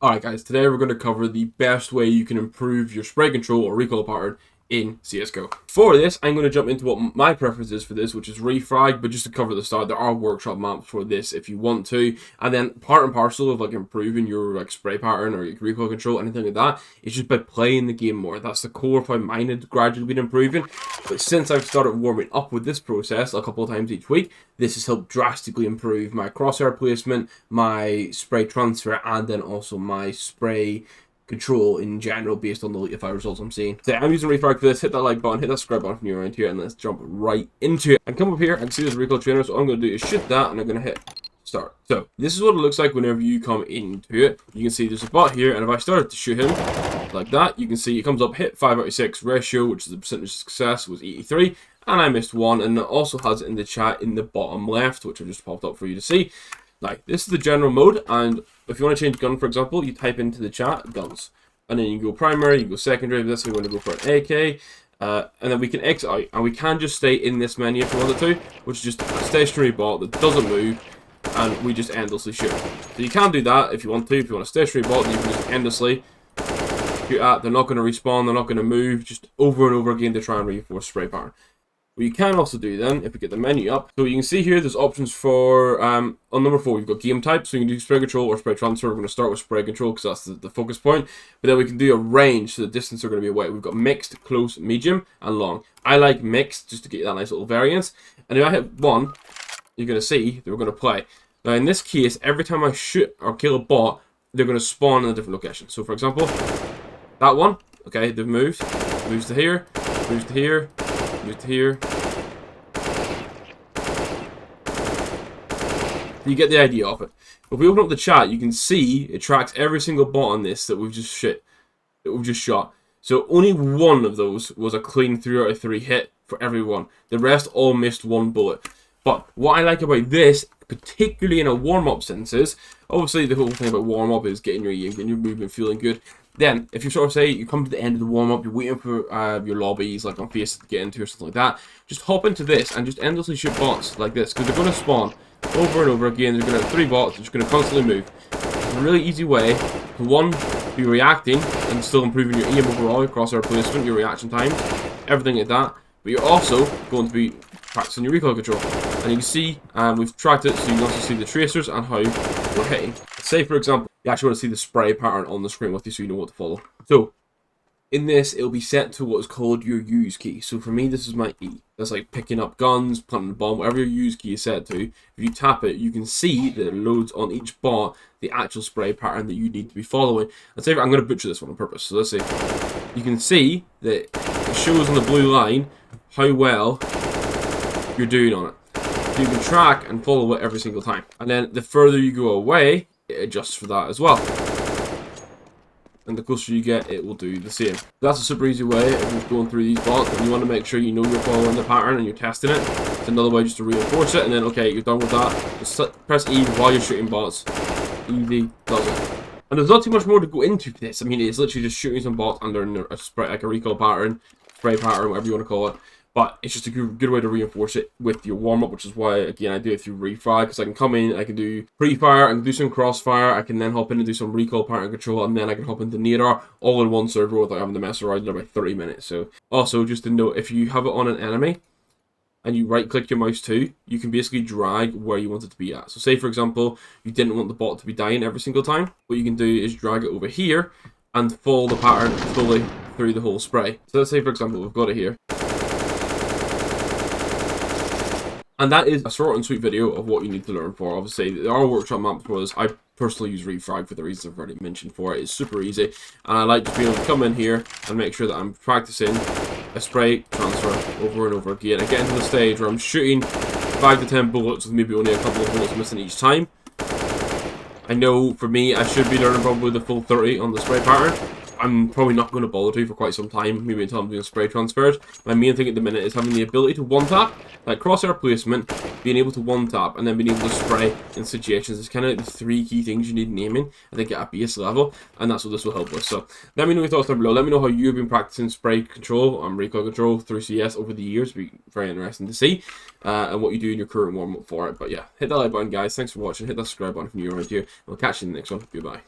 Alright guys, today we're going to cover the best way you can improve your spray control or recoil pattern in CSGO. For this, I'm going to jump into what my preference is for this, which is refrag, but just to cover the start, there are workshop maps for this if you want to, and then part and parcel of like improving your like spray pattern or your recoil control, anything like that, is just by playing the game more. That's the core of how mine had gradually been improving, but since I've started warming up with this process a couple of times each week, this has helped drastically improve my crosshair placement, my spray transfer, and then also my spray control in general based on the Elite 5 results I'm seeing. So I'm using refrag for this. Hit that like button, hit that subscribe button if you're around here, and let's jump right into it. And come up here and see this recoil trainer. So all I'm going to do is shoot that, and I'm going to hit start. So this is what it looks like whenever you come into it. You can see there's a bot here, and if I started to shoot him like that, you can see it comes up hit 5 out of 6 ratio, which is the percentage of success was 83, and I missed one, and it also has it in the chat in the bottom left, which I just popped up for you to see. Like, this is the general mode, and if you want to change gun, for example, you type into the chat guns, and then you go primary, you go secondary. This we want to go for an AK, and then we can exit out, and we can just stay in this menu if we wanted to, which is just a stationary bot that doesn't move, and we just endlessly shoot. So you can do that if you want to. If you want a stationary bot, then you can just endlessly shoot at. They're not going to respawn, they're not going to move, just over and over again to try and reinforce spray pattern. What you can also do then, if we get the menu up, so you can see here there's options for, on number 4 we've got game type, so you can do spray control or spray transfer. We're going to start with spray control because that's the focus point, but then we can do a range, so the distance are going to be away. We've got mixed, close, medium, and long. I like mixed just to get that nice little variance, and if I hit 1, you're going to see that we're going to play. Now in this case, every time I shoot or kill a bot, they're going to spawn in a different location. So for example, that one, okay, they've moved, moves to here, moves to here, to here. You get the idea of it. If we open up the chat, you can see it tracks every single bot on this that we've just shot. So only one of those was a clean 3 out of 3 hit for everyone. The rest all missed one bullet. But what I like about this, particularly in a warm-up sense, is obviously the whole thing about warm-up is getting your aim, getting your movement, feeling good. Then, if you sort of say you come to the end of the warm-up, you're waiting for your lobbies, like on Face to get into or something like that, just hop into this and just endlessly shoot bots like this, because they're going to spawn over and over again. They're going to have 3 bots, they're just going to constantly move. It's a really easy way to, one, be reacting and still improving your aim overall, your crosshair placement, your reaction time, everything like that. But you're also going to be practicing your recoil control. And you can see, we've tracked it, so you can also see the tracers and how we're hitting. Say, for example, you actually want to see the spray pattern on the screen with you so you know what to follow. So, in this, it'll be set to what is called your use key. So for me, this is my E. That's like picking up guns, planting a bomb, whatever your use key is set to. If you tap it, you can see that it loads on each bot the actual spray pattern that you need to be following. Let's say I'm going to butcher this one on purpose. So let's say you can see that it shows on the blue line how well you're doing on it. So you can track and follow it every single time. And then the further you go away, it adjusts for that as well. And the closer you get, it will do the same. That's a super easy way of just going through these bots, and you want to make sure you know you're following the pattern and you're testing it. It's another way just to reinforce it, and then okay, you're done with that. Just press E while you're shooting bots. Easy does it. And there's not too much more to go into for this. I mean, it's literally just shooting some bots under a spray, like a recoil pattern, spray pattern, whatever you want to call it. But it's just a good way to reinforce it with your warm-up, which is why, again, I do it through refrag, because I can come in, I can do pre-fire, I can do some crossfire, I can then hop in and do some recoil pattern control, and then I can hop into nadar, all in one server without having to mess around in about 30 minutes. So, also, just to note, if you have it on an enemy, and you right-click your mouse too, you can basically drag where you want it to be at. So say, for example, you didn't want the bot to be dying every single time, what you can do is drag it over here, and follow the pattern fully through the whole spray. So let's say, for example, we've got it here. And that is a short and sweet video of what you need to learn for. Obviously, there are workshop maps for this. I personally use refrag for the reasons I've already mentioned for it. It's super easy. And I like to be able to come in here and make sure that I'm practicing a spray transfer over and over again. I get into the stage where I'm shooting 5 to 10 bullets with maybe only a couple of bullets missing each time. I know for me, I should be learning probably the full 30 on the spray pattern. I'm probably not going to bother to for quite some time, maybe until I'm doing spray transfers. My main thing at the minute is having the ability to one-tap, like crosshair placement, being able to one-tap, and then being able to spray in situations. It's kind of the 3 key things you need in aiming, I think, at a base level, and that's what this will help with. So let me know your thoughts down below. Let me know how you've been practicing spray control and recoil control through CS over the years. It'll be very interesting to see, and what you do in your current warm-up for it. But yeah, hit that like button, guys. Thanks for watching. Hit that subscribe button if you're new around here. We'll catch you in the next one. Goodbye.